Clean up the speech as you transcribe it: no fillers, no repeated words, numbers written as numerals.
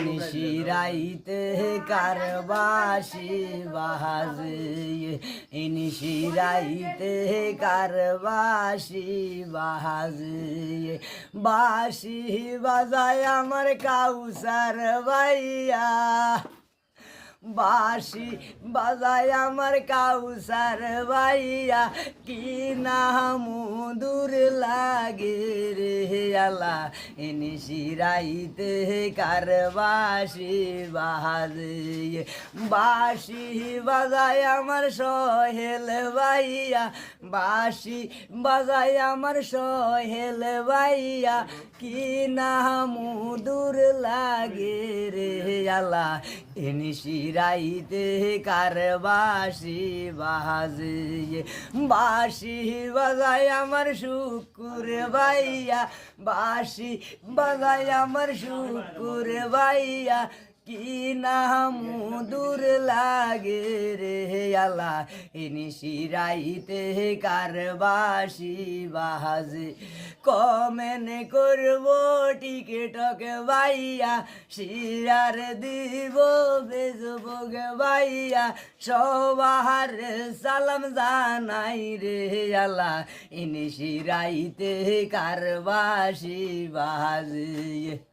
নিশিরাইতে কারবাসি বাজে নিশিরাইতে কারবাসি বাজে বাঁশি বাজায় আমার কাউসার ভাইয়া বাঁশি বাজায় আমার কাউসার ভাইয়া কি না মধুর লাগে রে আলা নিশিরাইতে কারবাসি বাজে বাঁশি বাজায় আমার সোহেল ভাইয়া বাঁশি বাজায় আমার সোহেল ভাইয়া কি না মধুর লাগে রে আলা নিশিরাইতে কারবাসি বাজে বাঁশি বাজায় আমার শুকুর ভাইয়া বাঁশি বাজায় আমার শুকুর ভাইয়া কি না মধুর লাগে রে আলা নিশিরাইতে কারবাসি বাজে কমেন করব টিকটক ভাইয়া শিরার দিব ফেসবুক ভাইয়া সবার সালাম জানাই রে আলা নিশিরাইতে কারবাসি বাজে।